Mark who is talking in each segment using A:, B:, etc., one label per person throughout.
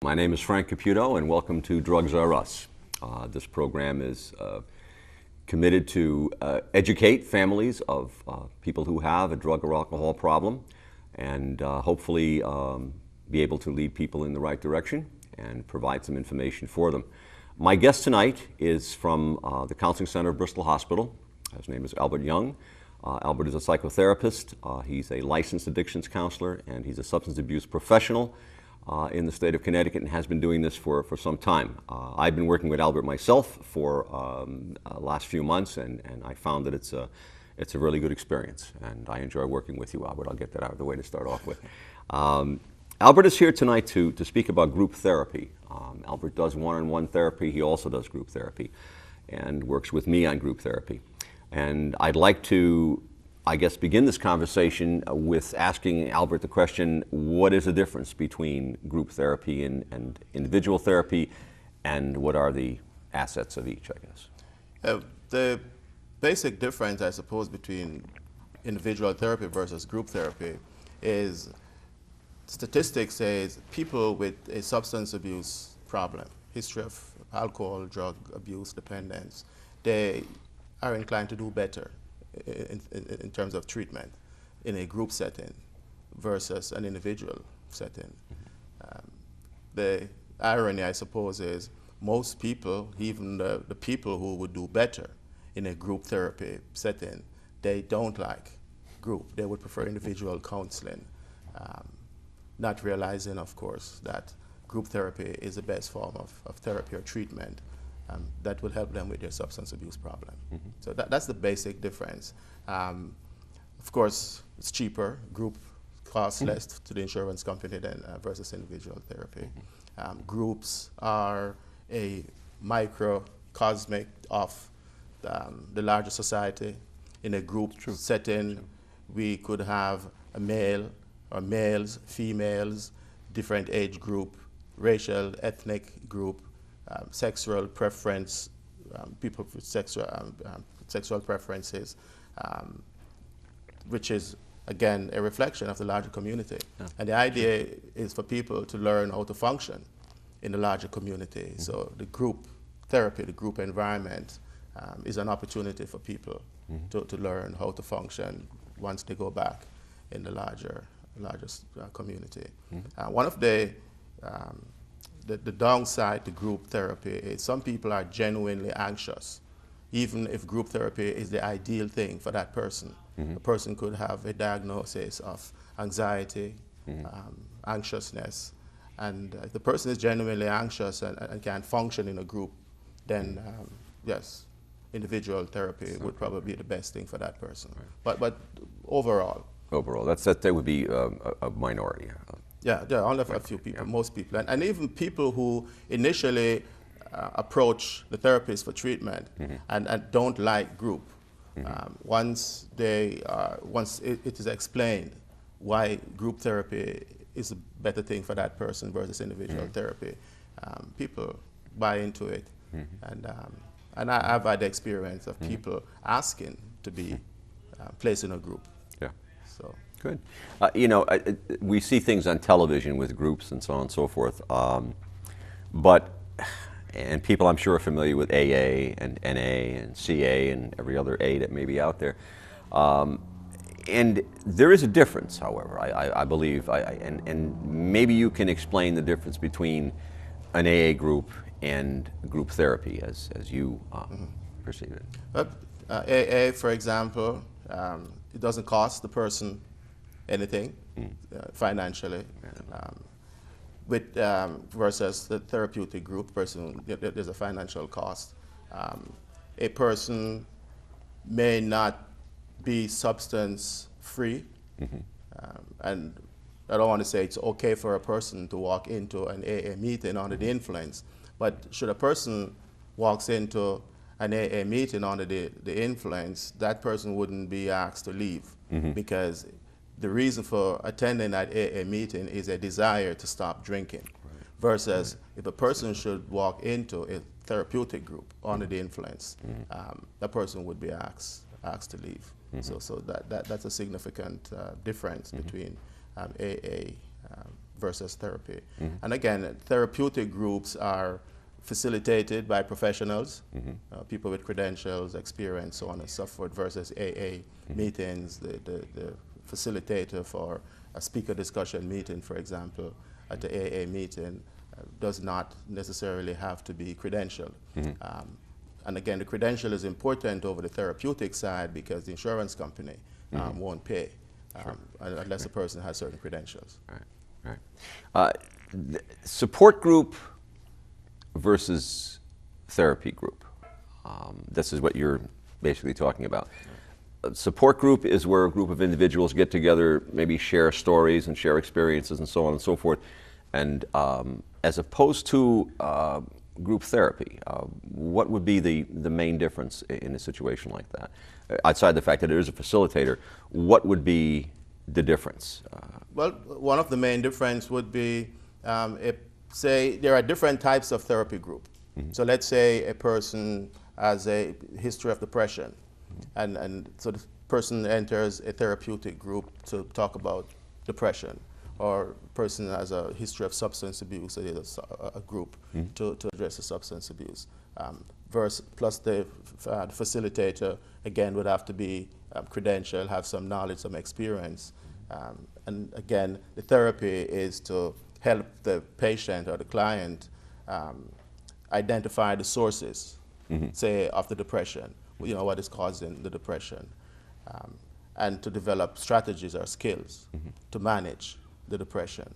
A: My name is Frank Caputo, and welcome to Drugs Are Us. This program is committed to educate families of people who have a drug or alcohol problem, and hopefully be able to lead people in the right direction and provide some information for them. My guest tonight is from the Counseling Center of Bristol Hospital. His name is Albert Young. Albert is a psychotherapist. He's a licensed addictions counselor, and he's a substance abuse professional in the state of Connecticut, and has been doing this for some time. I've been working with Albert myself for last few months, and I found that it's a really good experience, and I enjoy working with you, Albert. I'll get that out of the way to start off with. Albert is here tonight to speak about group therapy. Albert does one-on-one therapy. He also does group therapy and works with me on group therapy. And I'd like to, I guess, begin this conversation with asking Albert the question, what is the difference between group therapy and individual therapy, and what are the assets of each, I guess?
B: The basic difference, I suppose, between individual therapy versus group therapy is statistics says people with a substance abuse problem, history of alcohol, drug abuse, dependence, they are inclined to do better in terms of treatment in a group setting versus an individual setting. The irony, I suppose, is most people, even the people who would do better in a group therapy setting, they don't like group. They would prefer individual counseling, not realizing, of course, that group therapy is the best form of therapy or treatment that will help them with their substance abuse problem. Mm-hmm. So that's the basic difference. Of course, it's cheaper. Group costs less to the insurance company than versus individual therapy. Mm-hmm. Groups are a microcosmic of the larger society. In a group setting, we could have a male or males, females, different age group, racial, ethnic group, sexual preference, people with sexual preferences, which is, again, a reflection of the larger community. Yeah. And the idea is for people to learn how to function in the larger community. Mm-hmm. So the group therapy, the group environment, is an opportunity for people to learn how to function once they go back in the larger community. Mm-hmm. One of the downside to group therapy is some people are genuinely anxious, even if group therapy is the ideal thing for that person. Mm-hmm. A person could have a diagnosis of anxiety, anxiousness, and if the person is genuinely anxious and can't function in a group, then yes, individual therapy would probably be the best thing for that person. Right. But overall,
A: that would be a minority.
B: Yeah, there are only a few people, most people. And even people who initially approach the therapist for treatment and don't like group, once it is explained why group therapy is a better thing for that person versus individual therapy, people buy into it. And I've had the experience of people asking to be placed in a group.
A: Yeah.
B: So.
A: Good. We see things on television with groups and so on and so forth, and people I'm sure are familiar with AA and NA and CA and every other A that may be out there. And there is a difference, however, I believe, and maybe you can explain the difference between an AA group and group therapy as you perceive it.
B: AA, for example, it doesn't cost the person anything financially, versus the therapeutic group person, there's a financial cost. A person may not be substance free, and I don't want to say it's okay for a person to walk into an AA meeting under the influence, but should a person walks into an AA meeting under the influence, that person wouldn't be asked to leave, because the reason for attending that AA meeting is a desire to stop drinking, versus if a person should walk into a therapeutic group under the influence, that person would be asked to leave. So that's a significant difference between AA versus therapy. And again, therapeutic groups are facilitated by professionals, people with credentials, experience, so on and so forth, versus AA meetings, the facilitator for a speaker discussion meeting, for example, at the AA meeting does not necessarily have to be credentialed. And again, the credential is important over the therapeutic side because the insurance company won't pay unless a person has certain credentials.
A: Support group versus therapy group. This is what you're basically talking about. A support group is where a group of individuals get together, maybe share stories and share experiences and so on and so forth. And as opposed to group therapy, what would be the main difference in a situation like that? Outside the fact that there is a facilitator, what would be the difference?
B: Well, one of the main difference would be say there are different types of therapy group. So let's say a person has a history of depression, and so the person enters a therapeutic group to talk about depression, or a person has a history of substance abuse, so there's a group to address the substance abuse. Plus the facilitator, again, would have to be credentialed, have some knowledge, some experience. And again, the therapy is to help the patient or the client identify the sources, say, of the depression, what is causing the depression, and to develop strategies or skills to manage the depression.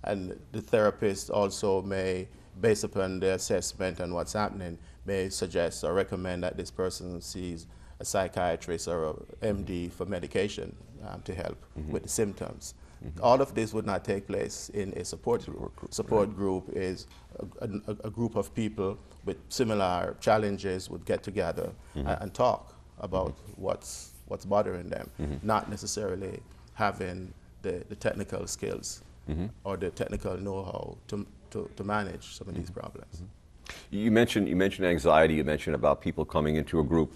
B: And the therapist also may, based upon the assessment and what's happening, may suggest or recommend that this person sees a psychiatrist or a MD for medication to help with the symptoms. All of this would not take place in a support group. Support group is a group of people with similar challenges would get together and talk about what's bothering them, not necessarily having the technical skills or the technical know-how to manage some of these problems.
A: You mentioned anxiety. You mentioned about people coming into a group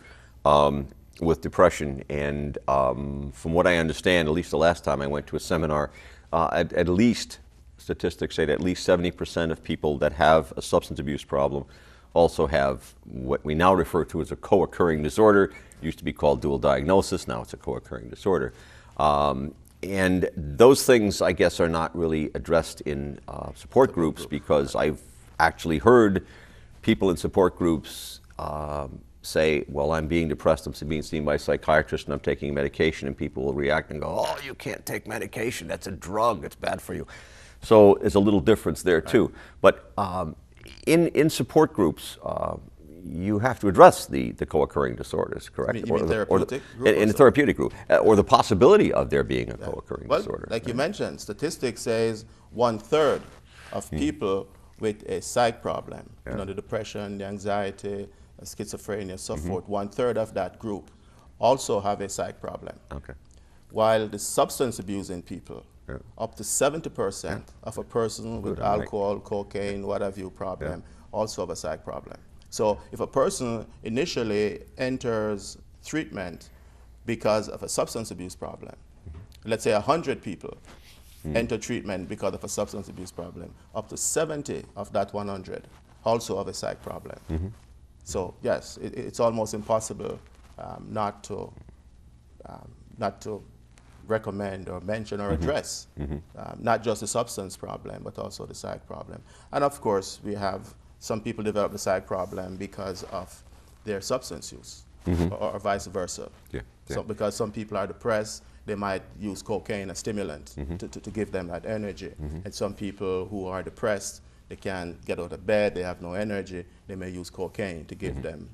A: with depression, and from what I understand, at least the last time I went to a seminar, at least statistics say that at least 70% of people that have a substance abuse problem also have what we now refer to as a co-occurring disorder. It used to be called dual diagnosis. Now it's a co-occurring disorder. And those things, I guess, are not really addressed in support groups, because I've actually heard people in support groups say, well, I'm being depressed, I'm being seen by a psychiatrist, and I'm taking medication, and people will react and go, oh, you can't take medication, that's a drug, it's bad for you. So there's a little difference there too. But in support groups, you have to address the co-occurring disorders, correct?
B: You mean therapeutic group?
A: In a therapeutic group, or the possibility of there being a co-occurring disorder.
B: Like you mentioned, statistics says 1/3 of people with a psych problem, the depression, the anxiety, schizophrenia, so forth, 1/3 of that group also have a psych problem.
A: Okay.
B: While the substance abusing people, up to 70% of a person with alcohol, cocaine, what have you problem, also have a psych problem. So if a person initially enters treatment because of a substance abuse problem, let's say 100 people enter treatment because of a substance abuse problem, up to 70 of that 100 also have a psych problem. So yes, it's almost impossible not to recommend or mention or address not just the substance problem, but also the psych problem. And of course, we have some people develop the psych problem because of their substance use, or vice versa. So because some people are depressed, they might use cocaine as stimulant to give them that energy. And some people who are depressed, they can't get out of bed, they have no energy, they may use cocaine to give them.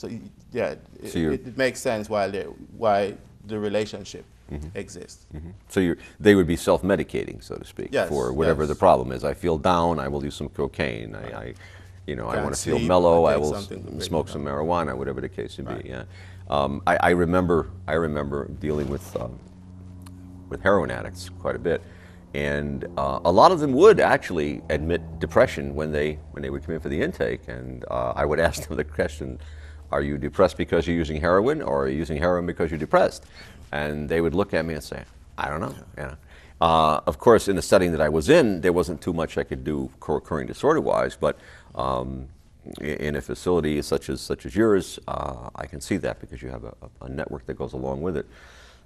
B: It makes sense why the relationship exists.
A: So they would be self-medicating, so to speak, for whatever the problem is. I feel down, I will use some cocaine. I want to feel mellow, I will smoke some marijuana, whatever the case may be. I remember dealing with heroin addicts quite a bit, and a lot of them would actually admit depression when they would come in for the intake, and I would ask them the question, are you depressed because you're using heroin, or are you using heroin because you're depressed? And they would look at me and say, I don't know. Of course, in the setting that I was in, there wasn't too much I could do co-occurring disorder-wise, but in a facility such as yours, I can see that because you have a network that goes along with it.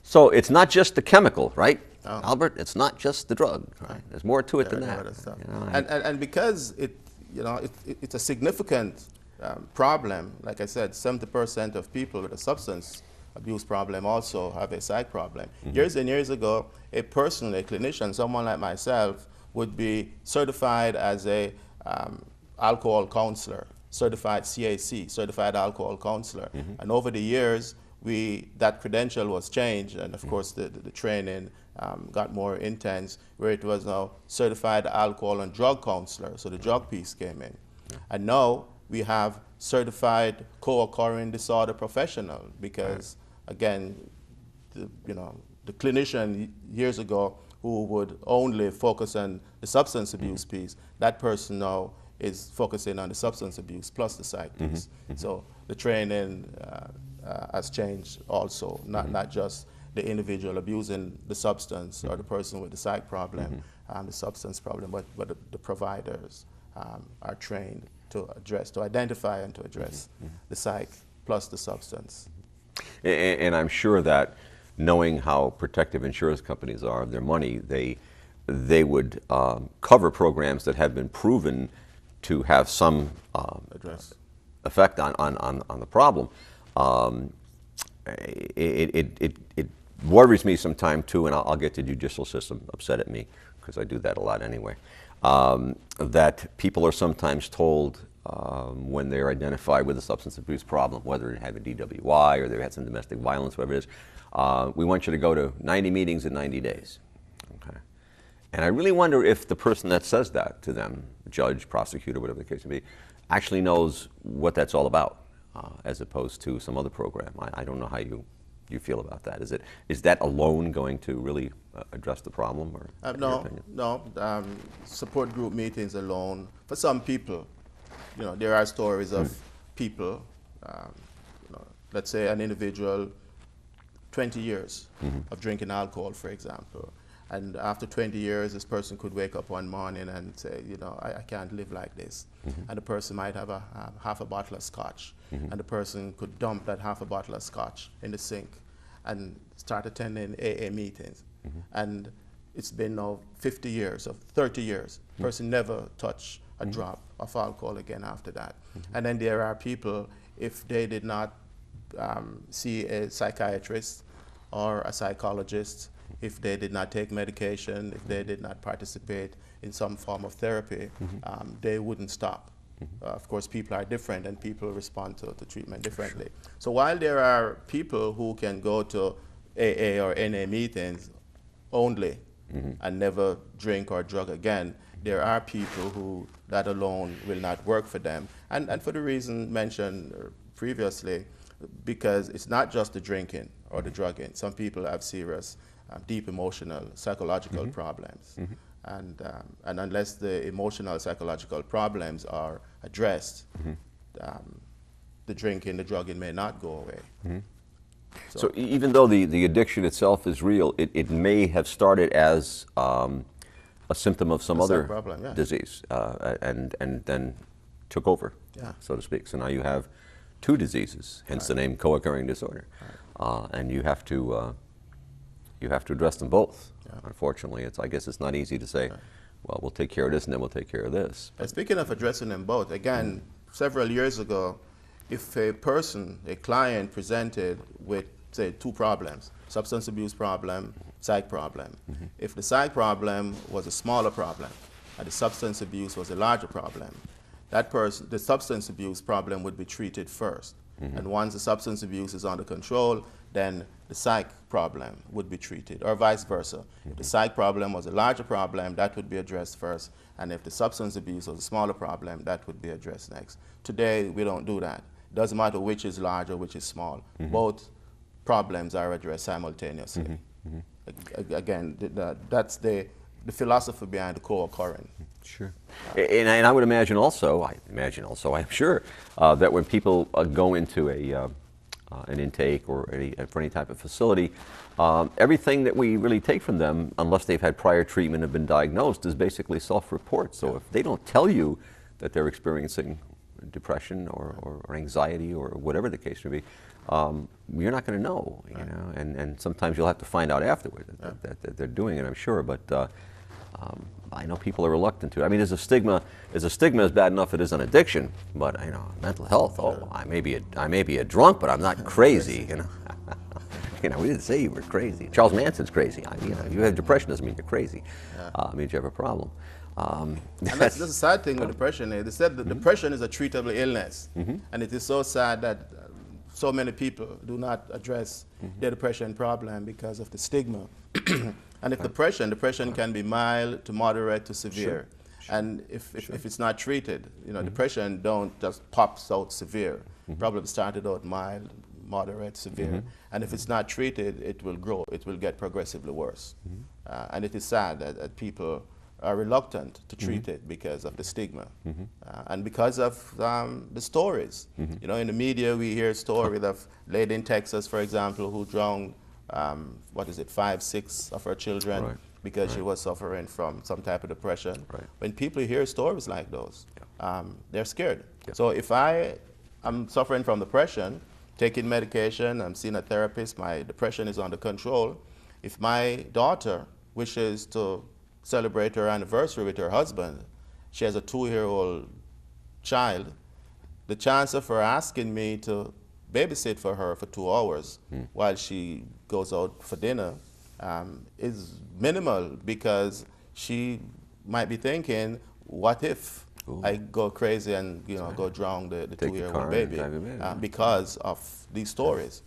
A: So it's not just the chemical, right, Albert? It's not just the drug. Right? There's more to it than that. You know,
B: and because it's a significant problem, like I said, 70% of people with a substance abuse problem also have a psych problem. Years and years ago, a person, a clinician, someone like myself, would be certified as a alcohol counselor, certified CAC, certified alcohol counselor. And over the years, that credential was changed, and of course the training got more intense, where it was now certified alcohol and drug counselor, so the drug piece came in. And now we have certified co-occurring disorder professional, because again, the clinician years ago who would only focus on the substance abuse piece, that person now is focusing on the substance abuse plus the psych piece. So the training has changed also, not just the individual abusing the substance or the person with the psych problem, the substance problem, but the providers are trained to identify and to address the psych plus the substance.
A: And I'm sure that knowing how protective insurance companies are of their money, they would cover programs that have been proven to have some effect on the problem. It worries me sometimes too, and I'll get the judicial system upset at me because I do that a lot anyway, that people are sometimes told when they're identified with a substance abuse problem, whether they have a DWI or they've had some domestic violence, whatever it is, we want you to go to 90 meetings in 90 days. Okay. And I really wonder if the person that says that to them, judge, prosecutor, whatever the case may be, actually knows what that's all about, as opposed to some other program. I don't know how you feel about that. Is that alone going to really address the problem? Or
B: no. Support group meetings alone, for some people, there are stories of people, let's say an individual, 20 years of drinking alcohol, for example. And after 20 years, this person could wake up one morning and say, I can't live like this. And the person might have half a bottle of scotch. And the person could dump that half a bottle of scotch in the sink and start attending AA meetings. And it's been now 50 years or 30 years. The person never touched a drop of alcohol again after that. And then there are people, if they did not see a psychiatrist or a psychologist, if they did not take medication, if they did not participate in some form of therapy, they wouldn't stop. Of course, people are different and people respond to treatment differently. So while there are people who can go to AA or NA meetings only and never drink or drug again, there are people who that alone will not work for them. And for the reason mentioned previously, because it's not just the drinking or the drugging. Some people have serious deep emotional, psychological problems. And unless the emotional, psychological problems are addressed, the drinking, the drugging may not go away.
A: So even though the addiction itself is real, it may have started as a symptom of some other problem, disease, and then took over, so to speak. So now you have two diseases, hence the name co-occurring disorder, and you have to address them both. Unfortunately, I guess it's not easy to say, well, we'll take care of this and then we'll take care of this.
B: And speaking of addressing them both, again, several years ago, if a person, a client presented with, say, two problems, substance abuse problem, psych problem, if the psych problem was a smaller problem and the substance abuse was a larger problem, that person, the substance abuse problem would be treated first. And once the substance abuse is under control, then the psych problem would be treated, or vice versa. If the psych problem was a larger problem, that would be addressed first, and if the substance abuse was a smaller problem, that would be addressed next. Today, we don't do that. It doesn't matter which is large or which is small. Both problems are addressed simultaneously. Again, that's the philosophy behind the co-occurring.
A: Sure. And I would imagine also, I'm sure, that when people go into an intake or for any type of facility, everything that we really take from them, unless they've had prior treatment and been diagnosed, is basically self-report. So if they don't tell you that they're experiencing depression or anxiety or whatever the case may be, you're not going to know, you know, and sometimes you'll have to find out afterward that they're doing it, I'm sure, but I know people are reluctant to. I mean, there's a stigma is bad enough it is an addiction, but you know, mental health, oh, I may be a drunk, but I'm not crazy, you know. You know, we didn't say you were crazy. Charles Manson's crazy. You know, you have depression doesn't mean you're crazy. It means you have a problem.
B: And that's the sad thing with depression. They said that depression is a treatable illness, and it is so sad that so many people do not address their depression problem because of the stigma. And if depression can be mild to moderate to severe. And if it's not treated, you know, depression don't just pops out severe. Probably started out mild, moderate, severe. And if it's not treated, it will grow. It will get progressively worse. And it is sad that people are reluctant to treat it because of the stigma and because of the stories. You know, in the media we hear stories of lady in Texas, for example, who drowned, 5, 6 of her children because she was suffering from some type of depression. When people hear stories like those, they're scared. So if I am suffering from depression, taking medication, I'm seeing a therapist, my depression is under control. If my daughter wishes to celebrate her anniversary with her husband, she has a 2-year-old child, the chance of her asking me to babysit for her for 2 hours while she goes out for dinner is minimal, because she might be thinking, what if I go crazy and, you know, go drown the 2-year-old baby because of these stories.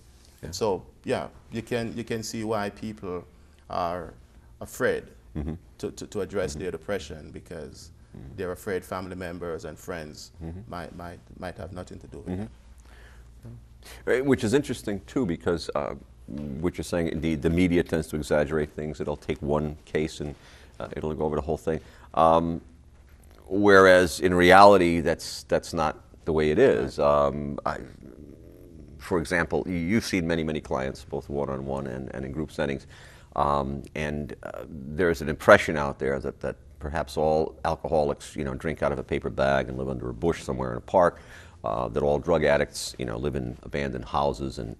B: So yeah, you can see why people are afraid to address their depression, because they're afraid family members and friends might have nothing to do with it.
A: Which is interesting too, because what you're saying, indeed, the media tends to exaggerate things. It'll take one case and it'll go over the whole thing. Whereas in reality, that's not the way it is. For example, you've seen many clients, both one-on-one and in group settings, and there's an impression out there that perhaps all alcoholics, you know, drink out of a paper bag and live under a bush somewhere in a park. That all drug addicts, you know, live in abandoned houses and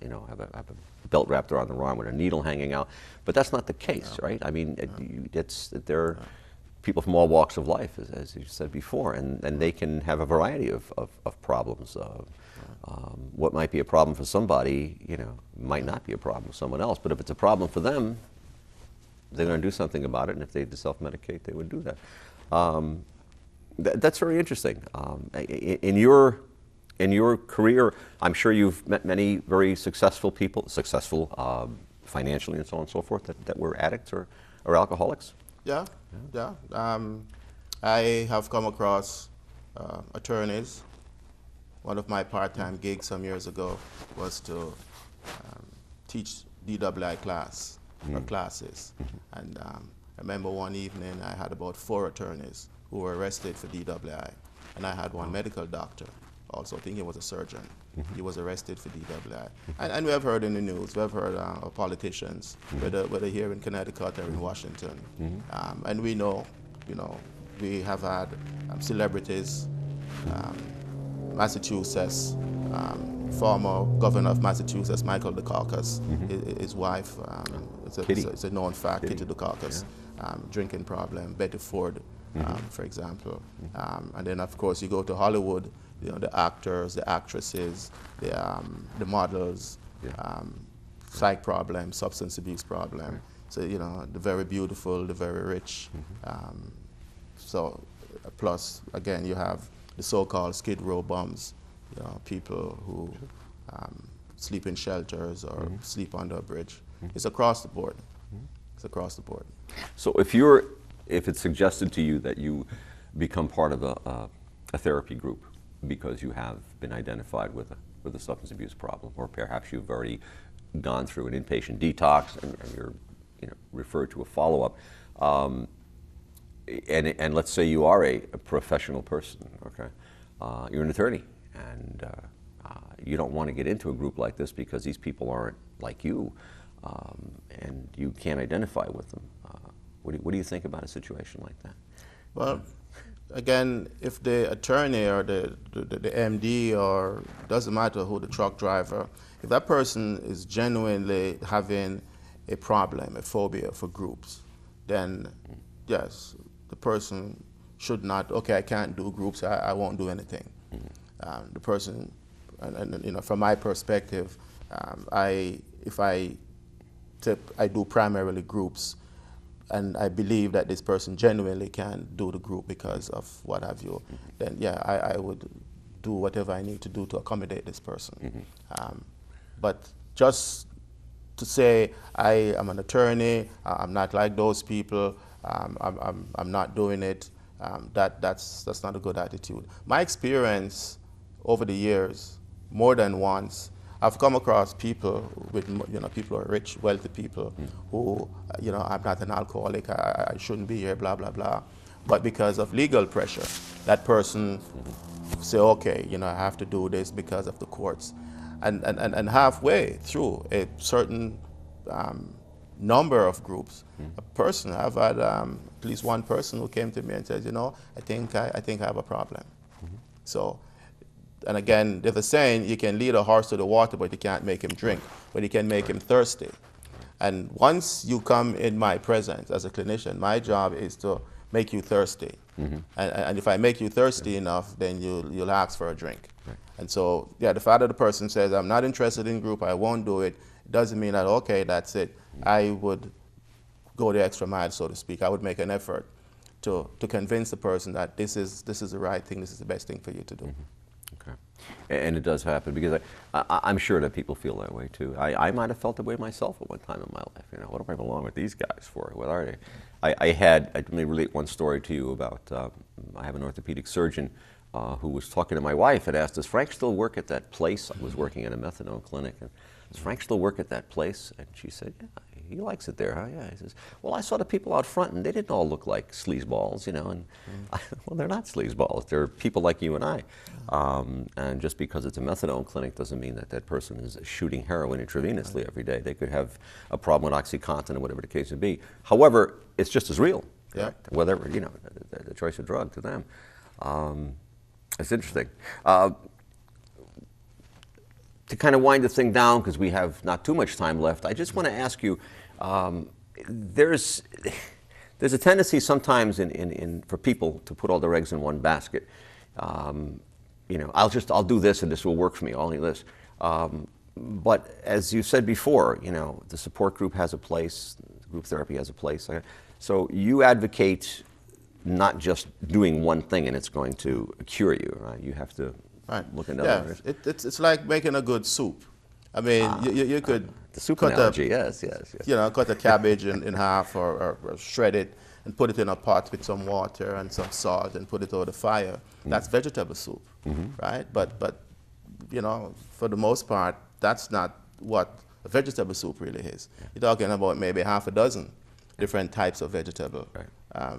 A: you know, have a belt wrapped around their arm with a needle hanging out. But that's not the case, right? I mean, there are people from all walks of life, as you said before, and they can have a variety of problems. What might be a problem for somebody, you know, might not be a problem for someone else. But if it's a problem for them, they're going to do something about it, and if they had to self-medicate, they would do that. That's very interesting. In your career, I'm sure you've met many very successful people, financially and so on and so forth, that were addicts or alcoholics.
B: Yeah. I have come across attorneys. One of my part-time gigs some years ago was to teach DWI classes. And I remember one evening I had about 4 attorneys who were arrested for DWI. And I had one medical doctor, also, I think he was a surgeon. He was arrested for DWI. And we have heard in the news, we have heard of politicians, whether here in Connecticut or in Washington. And we know, you know, we have had celebrities, Massachusetts, former governor of Massachusetts, Michael Dukakis, his wife, it's a known fact, Kitty Dukakis, drinking problem, Betty Ford, for example. And then, of course, you go to Hollywood, you know, the actors, the actresses, the models, psych problem, substance abuse problem. So, you know, the very beautiful, the very rich. So, plus, again, you have the so-called skid row bums, you know, people who sleep in shelters or sleep under a bridge. It's across the board. It's across the board.
A: So if it's suggested to you that you become part of a therapy group because you have been identified with a substance abuse problem, or perhaps you've already gone through an inpatient detox and you're, you know, referred to a follow-up, and let's say you are a professional person, okay, you're an attorney, and you don't want to get into a group like this because these people aren't like you, and you can't identify with them. What do you think about a situation like that?
B: Well, again, if the attorney or the MD, or doesn't matter who, the truck driver, if that person is genuinely having a problem, a phobia for groups, then yes, the person should not, okay, I can't do groups, I won't do anything. The person, and you know, from my perspective, if I do primarily groups, and I believe that this person genuinely can do the group because of what have you, then yeah, I would do whatever I need to do to accommodate this person. But just to say I am an attorney, I'm not like those people, I'm not doing it, that's not a good attitude. My experience over the years, more than once, I've come across people with, you know, people who are rich, wealthy people who, you know, I'm not an alcoholic, I shouldn't be here, blah, blah, blah. But because of legal pressure, that person say, okay, you know, I have to do this because of the courts. And halfway through a certain number of groups, a person, I've had at least one person who came to me and says, you know, I think I have a problem. So, and again, there's a saying, you can lead a horse to the water, but you can't make him drink, but you can make him thirsty. And once you come in my presence as a clinician, my job is to make you thirsty. And if I make you thirsty enough, then you'll ask for a drink. And so, yeah, the fact that the person says, I'm not interested in group, I won't do it, doesn't mean that, okay, that's it. I would go the extra mile, so to speak. I would make an effort to convince the person that this is the right thing, this is the best thing for you to do.
A: Okay. And it does happen, because I'm sure that people feel that way too. I might have felt that way myself at one time in my life. You know, what do I belong with these guys for? What are they? Let me relate one story to you about, I have an orthopedic surgeon who was talking to my wife and asked, does Frank still work at that place? I was working at a methadone clinic. And, does Frank still work at that place? And she said, yeah, he likes it there, huh? Yeah. He says, well, I saw the people out front and they didn't all look like sleazeballs, you know. And well, they're not sleazeballs. They're people like you and I. And just because it's a methadone clinic doesn't mean that that person is shooting heroin intravenously every day. They could have a problem with OxyContin or whatever the case may be. However, it's just as real.
B: Yeah.
A: Whatever, you know, the choice of drug to them. It's interesting. To kind of wind the thing down, because we have not too much time left, I just want to ask you, there's a tendency sometimes for people to put all their eggs in one basket. You know, I'll do this and this will work for me, only this. But as you said before, you know, the support group has a place, group therapy has a place. So you advocate not just doing one thing and it's going to cure you, right? You have to look at other areas.
B: It's like making a good soup. I mean, you could
A: the soup analogy, yes.
B: You know, cut a cabbage in half or shred it and put it in a pot with some water and some salt and put it over the fire. That's vegetable soup, right? But you know, for the most part, that's not what a vegetable soup really is. You're talking about maybe half a dozen different types of vegetable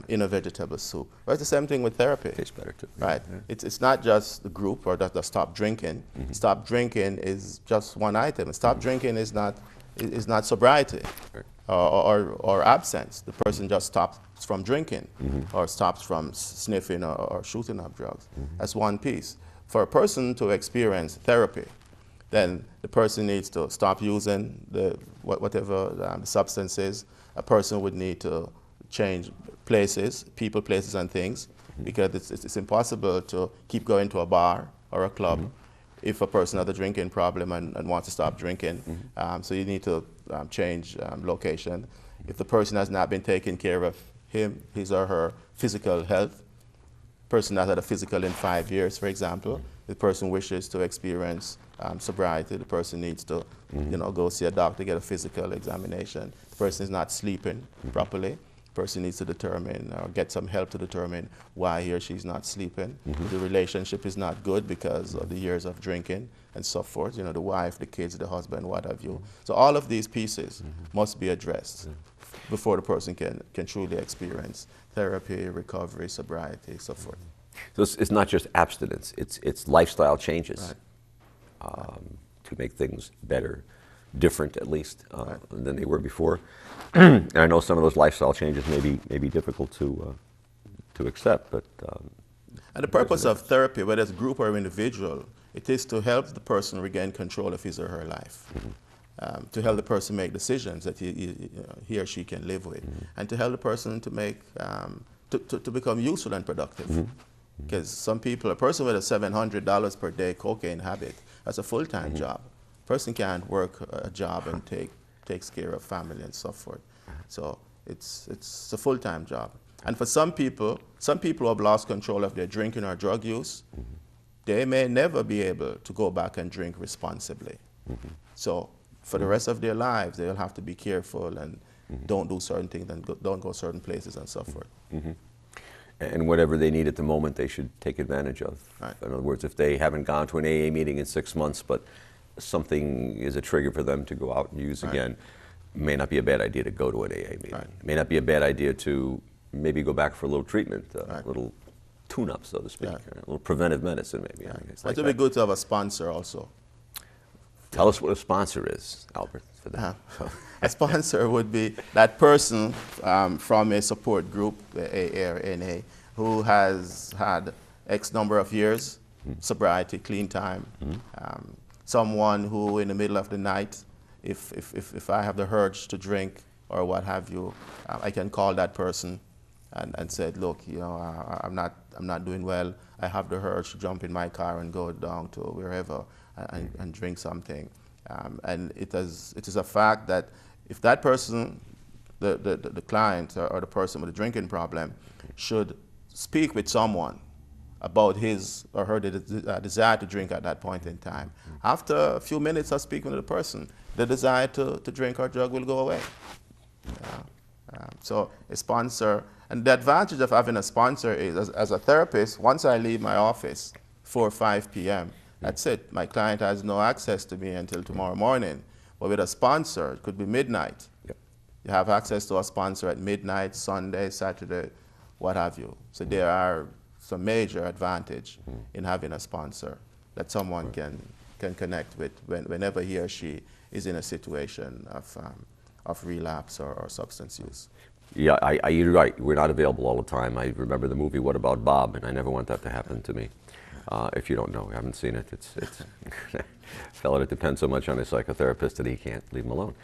B: in a vegetable soup. But it's the same thing with therapy.
A: Tastes better too.
B: Right. It's not just the group or the stop drinking. Stop drinking is just one item. Stop drinking is not sobriety or absence. The person just stops from drinking or stops from sniffing or shooting up drugs. That's one piece. For a person to experience therapy, then the person needs to stop using whatever the substance is. A person would need to change places, people, places, and things, because it's impossible to keep going to a bar or a club if a person has a drinking problem and wants to stop drinking. So you need to change location. If the person has not been taking care of his or her physical health, person has had a physical in 5 years, for example, the person wishes to experience sobriety, the person needs to you know, go see a doctor, get a physical examination. The person is not sleeping properly. The person needs to determine or get some help to determine why he or she is not sleeping. The relationship is not good because of the years of drinking and so forth. You know, the wife, the kids, the husband, what have you. So all of these pieces must be addressed before the person can truly experience therapy, recovery, sobriety, so forth.
A: So it's not just abstinence, it's lifestyle changes. to make things better, different at least, than they were before. And I know some of those lifestyle changes may be difficult to accept, but
B: and the purpose of therapy, whether it's group or individual, it is to help the person regain control of his or her life, to help the person make decisions that he or she can live with, and to help the person to make to become useful and productive. Because some people, a person with a $700 per day cocaine habit, that's a full-time job. Person can't work a job and takes care of family and so forth. So it's a full-time job. And for some people who have lost control of their drinking or drug use, they may never be able to go back and drink responsibly. So for the rest of their lives, they'll have to be careful and don't do certain things and don't go certain places and so forth.
A: And whatever they need at the moment, they should take advantage of.
B: Right.
A: In other words, if they haven't gone to an AA meeting in 6 months, but something is a trigger for them to go out and use again, it may not be a bad idea to go to an AA meeting. It may not be a bad idea to maybe go back for a little treatment, a little tune-up, so to speak, a little preventive medicine maybe.
B: It would be good to have a sponsor also.
A: Tell us what a sponsor is, Albert, for that.
B: A sponsor would be that person from a support group, AA or NA, who has had X number of years, sobriety, clean time. Someone who in the middle of the night, if I have the urge to drink or what have you, I can call that person and say, look, I'm not doing well. I have the urge to jump in my car and go down to wherever and drink something. And it is a fact that if that person, the client or the person with a drinking problem, should speak with someone about his or her desire to drink at that point in time, after a few minutes of speaking to the person, the desire to drink or drug will go away. So a sponsor, and the advantage of having a sponsor is, as a therapist, once I leave my office, 4 or 5 p.m., that's it. My client has no access to me until tomorrow morning. But with a sponsor, it could be midnight. You have access to a sponsor at midnight, Sunday, Saturday, what have you. So there are some major advantage in having a sponsor that someone can connect with whenever he or she is in a situation of relapse or substance use.
A: Yeah, you're right. We're not available all the time. I remember the movie What About Bob, and I never want that to happen to me. If you don't know, I haven't seen it. It's a fellow that depends so much on his psychotherapist that he can't leave him alone.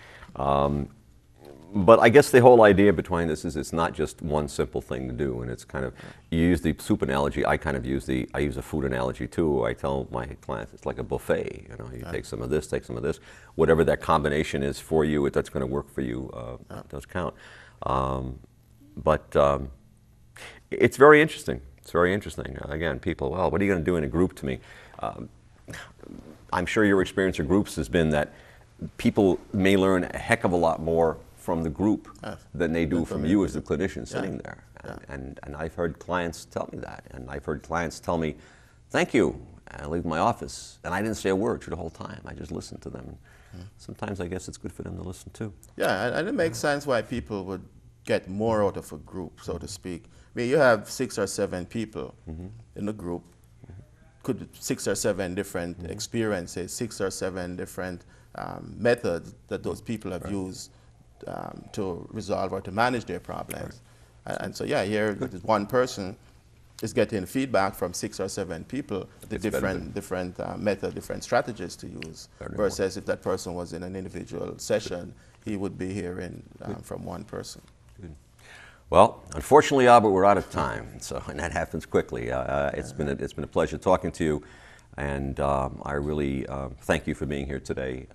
A: But I guess the whole idea behind this is it's not just one simple thing to do, and it's kind of, you use the soup analogy, I use a food analogy too. I tell my clients it's like a buffet. You take some of this, whatever that combination is for you, that's going to work for you, it does count. But it's very interesting. It's very interesting. Again, people, well, what are you going to do in a group to me? I'm sure your experience of groups has been that people may learn a heck of a lot more from the group than they do from you as the clinician sitting there. And I've heard clients tell me that. And I've heard clients tell me, thank you. And I leave my office. And I didn't say a word through the whole time. I just listened to them. Sometimes I guess it's good for them to listen too.
B: Yeah, and it makes sense why people would get more out of a group, so to speak. I mean, you have 6 or 7 people in a group, could 6 or 7 different experiences, 6 or 7 different methods that those people have used to resolve or to manage their problems. And so, yeah, here this one person is getting feedback from 6 or 7 people, the different methods, different strategies to use, versus if that person was in an individual session, he would be hearing from one person.
A: Good. Well, unfortunately, Albert, we're out of time, and that happens quickly. It's been a pleasure talking to you, and I really thank you for being here today.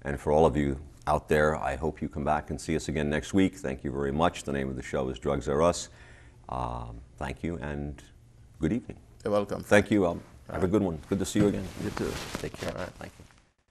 A: And for all of you out there, I hope you come back and see us again next week. Thank you very much. The name of the show is Drugs Are Us. Thank you, and good evening.
B: You're welcome.
A: Thank you. Have a good one. Good to see you again. You too. Take care.
B: All right.
A: Thank you.